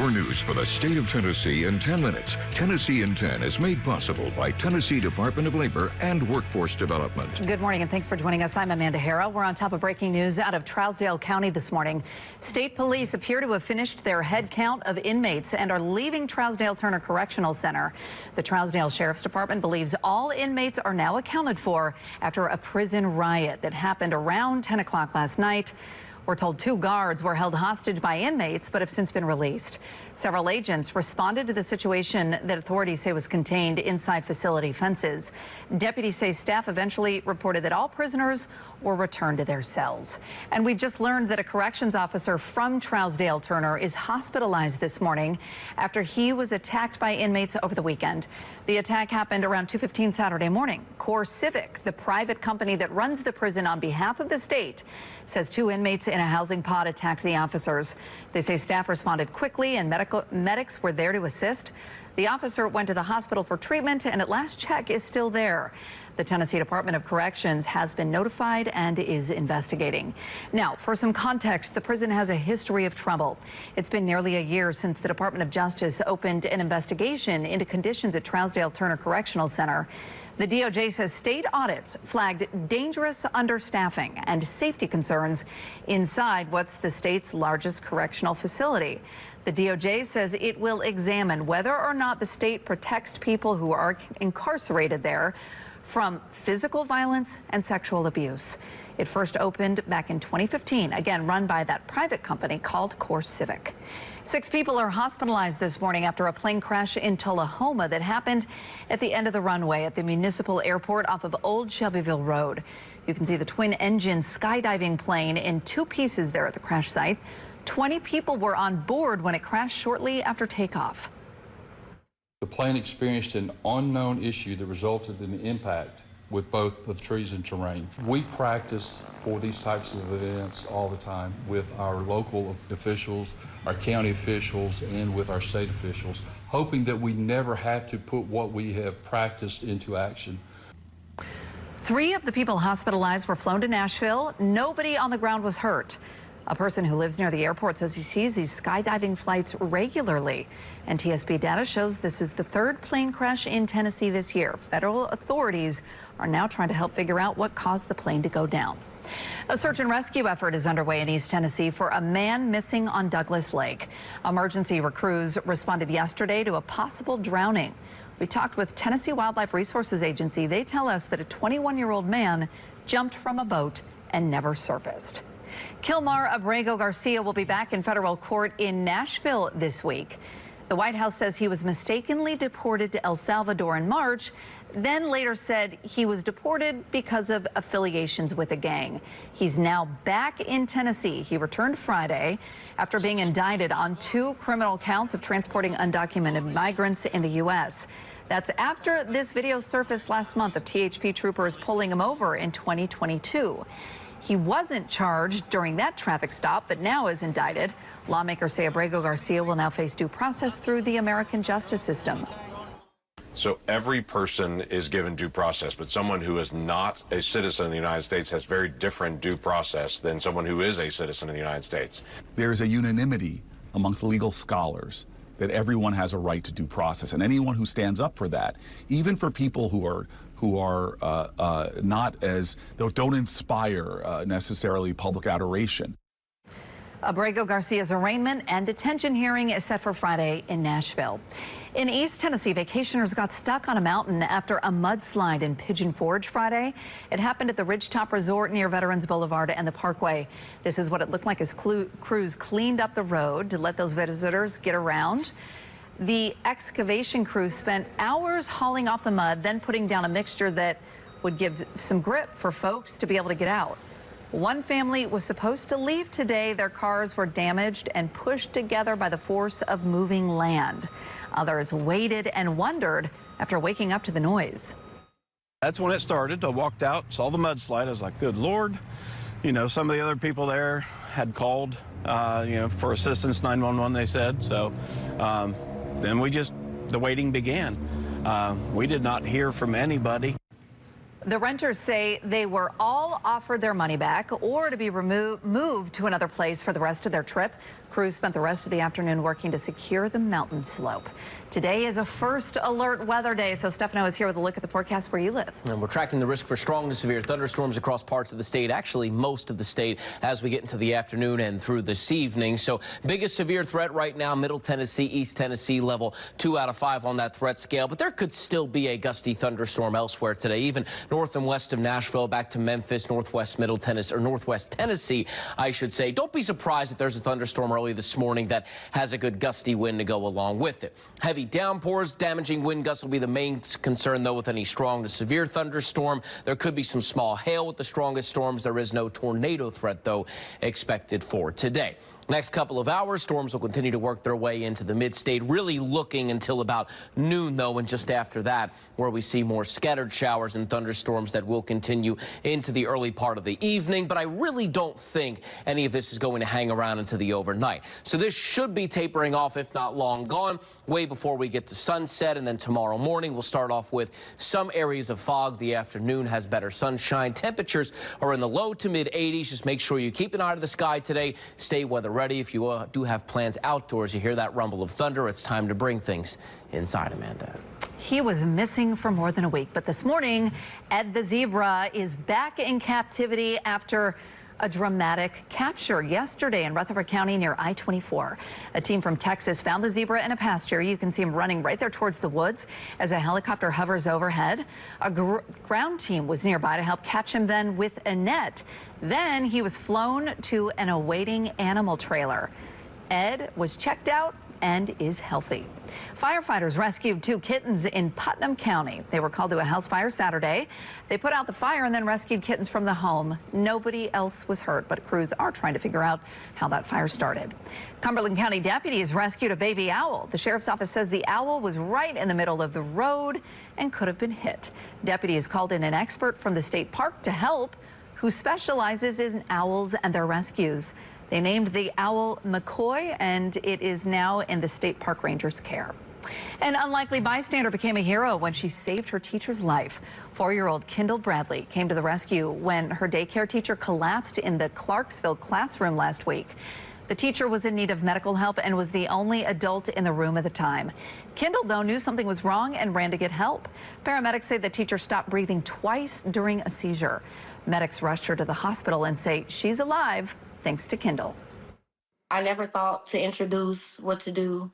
Your news for the state of Tennessee in 10 minutes. Tennessee in 10 is made possible by Tennessee Department of Labor and Workforce Development. Good morning and thanks for joining us. I'm Amanda Hara. We're on top of breaking news out of Trousdale County this morning. State police appear to have finished their head count of inmates and are leaving Trousdale Turner Correctional Center. The Trousdale Sheriff's Department believes all inmates are now accounted for after a prison riot that happened around 10 o'clock last night. We're told 2 guards were held hostage by inmates but have since been released. Several agents responded to the situation that authorities say was contained inside facility fences. Deputies say staff eventually reported that all prisoners were returned to their cells. And we've just learned that a corrections officer from Trousdale Turner is hospitalized this morning after he was attacked by inmates over the weekend. The attack happened around 2:15 Saturday morning. CoreCivic, the private company that runs the prison on behalf of the state, says 2 inmates in a housing pod attacked the officers. They say staff responded quickly and medics were there to assist. The officer went to the hospital for treatment and at last check is still there. The Tennessee Department of Corrections has been notified and is investigating. Now, for some context, the prison has a history of trouble. It's been nearly a year since the Department of Justice opened an investigation into conditions at Trousdale Turner Correctional Center. The DOJ says state audits flagged dangerous understaffing and safety concerns inside what's the state's largest correctional facility. The DOJ says it will examine whether or not the state protects people who are incarcerated there from physical violence and sexual abuse. It first opened back in 2015, again run by that private company called CoreCivic. 6 people are hospitalized this morning after a plane crash in Tullahoma that happened at the end of the runway at the municipal airport off of Old Shelbyville Road. You can see the twin-engine skydiving plane in 2 pieces there at the crash site. 20 people were on board when it crashed shortly after takeoff. The plane experienced an unknown issue that resulted in the impact with both the trees and terrain. We practice for these types of events all the time with our local officials, our county officials, and with our state officials, hoping that we never have to put what we have practiced into action. 3 of the people hospitalized were flown to Nashville. Nobody on the ground was hurt. A person who lives near the airport says he sees these skydiving flights regularly. And TSB data shows this is the 3rd plane crash in Tennessee this year. Federal authorities are now trying to help figure out what caused the plane to go down. A search and rescue effort is underway in East Tennessee for a man missing on Douglas Lake. Emergency crews responded yesterday to a possible drowning. We talked with Tennessee Wildlife Resources Agency. They tell us that a 21-year-old man jumped from a boat and never surfaced. Kilmar Abrego Garcia will be back in federal court in Nashville this week. The White House says he was mistakenly deported to El Salvador in March, then later said he was deported because of affiliations with a gang. He's now back in Tennessee. He returned Friday after being indicted on 2 criminal counts of transporting undocumented migrants in the U.S. That's after this video surfaced last month of THP troopers pulling him over in 2022. He wasn't charged during that traffic stop, but now is indicted. Lawmakers say Abrego Garcia will now face due process through the American justice system. So every person is given due process, but someone who is not a citizen of the United States has very different due process than someone who is a citizen of the United States. There is a unanimity amongst legal scholars that everyone has a right to due process, and anyone who stands up for that, even for people who are not as, don't inspire necessarily public adoration. Abrego Garcia's arraignment and detention hearing is set for Friday in Nashville. In East Tennessee, vacationers got stuck on a mountain after a mudslide in Pigeon Forge Friday. It happened at the Ridgetop Resort near Veterans Boulevard and the Parkway. This is what it looked like as crews cleaned up the road to let those visitors get around. The excavation crew spent hours hauling off the mud, then putting down a mixture that would give some grip for folks to be able to get out. One family was supposed to leave today. Their cars were damaged and pushed together by the force of moving land. Others waited and wondered after waking up to the noise. That's when it started. I walked out, saw the mudslide. I was like, good Lord. You know, some of the other people there had called, for assistance, 911, they said. So then the waiting began. We did not hear from anybody. The renters say they were all offered their money back or to be moved to another place for the rest of their trip. Crews spent the rest of the afternoon working to secure the mountain slope. Today is a first alert weather day, so Stefano is here with a look at the forecast where you live. And we're tracking the risk for strong to severe thunderstorms across parts of the state, actually most of the state, as we get into the afternoon and through this evening. So biggest severe threat right now, Middle Tennessee, East Tennessee, level 2 out of 5 on that threat scale. But there could still be a gusty thunderstorm elsewhere today, even north and west of Nashville, back to Memphis, northwest Middle Tennessee, or northwest Tennessee, I should say. Don't be surprised if there's a thunderstorm early this morning that has a good gusty wind to go along with it. Heavy downpours, damaging wind gusts will be the main concern, though, with any strong to severe thunderstorm. There could be some small hail with the strongest storms. There is no tornado threat, though, expected for today. Next couple of hours, storms will continue to work their way into the mid-state, really looking until about noon, though, and just after that, where we see more scattered showers and thunderstorms that will continue into the early part of the evening. But I really don't think any of this is going to hang around into the overnight. So this should be tapering off, if not long gone, way before we get to sunset. And then tomorrow morning, we'll start off with some areas of fog. The afternoon has better sunshine. Temperatures are in the low to mid 80s. Just make sure you keep an eye to the sky today. Stay weather ready. If you do have plans outdoors, you hear that rumble of thunder, it's time to bring things inside, Amanda. He was missing for more than a week, but this morning, Ed the zebra is back in captivity after a dramatic capture yesterday in Rutherford County near I-24. A team from Texas found the zebra in a pasture. You can see him running right there towards the woods as a helicopter hovers overhead. A ground team was nearby to help catch him then with a net. Then he was flown to an awaiting animal trailer. Ed was checked out and is healthy. Firefighters rescued 2 kittens in Putnam County. They were called to a house fire Saturday. They put out the fire and then rescued kittens from the home. Nobody else was hurt, but crews are trying to figure out how that fire started. Cumberland County deputies rescued a baby owl. The sheriff's office says the owl was right in the middle of the road and could have been hit. Deputies called in an expert from the state park to help, who specializes in owls and their rescues. They named the owl McCoy, and it is now in the state park ranger's care. An unlikely bystander became a hero when she saved her teacher's life. 4-year-old Kendall Bradley came to the rescue when her daycare teacher collapsed in the Clarksville classroom last week. The teacher was in need of medical help and was the only adult in the room at the time. Kendall, though, knew something was wrong and ran to get help. Paramedics say the teacher stopped breathing twice during a seizure. Medics rushed her to the hospital and say she's alive, thanks to Kendall. I never thought to introduce what to do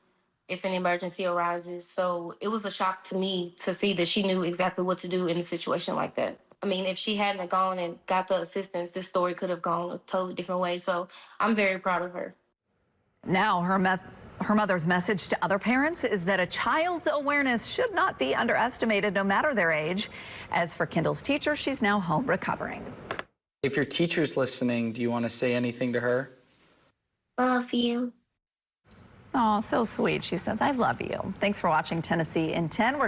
if an emergency arises. So it was a shock to me to see that she knew exactly what to do in a situation like that. I mean, if she hadn't gone and got the assistance, this story could have gone a totally different way. So I'm very proud of her. Now her mother's message to other parents is that a child's awareness should not be underestimated, no matter their age. As for Kendall's teacher, she's now home recovering. If your teacher's listening, do you want to say anything to her? Love you. Oh, so sweet. She says, I love you. Thanks for watching Tennessee in 10.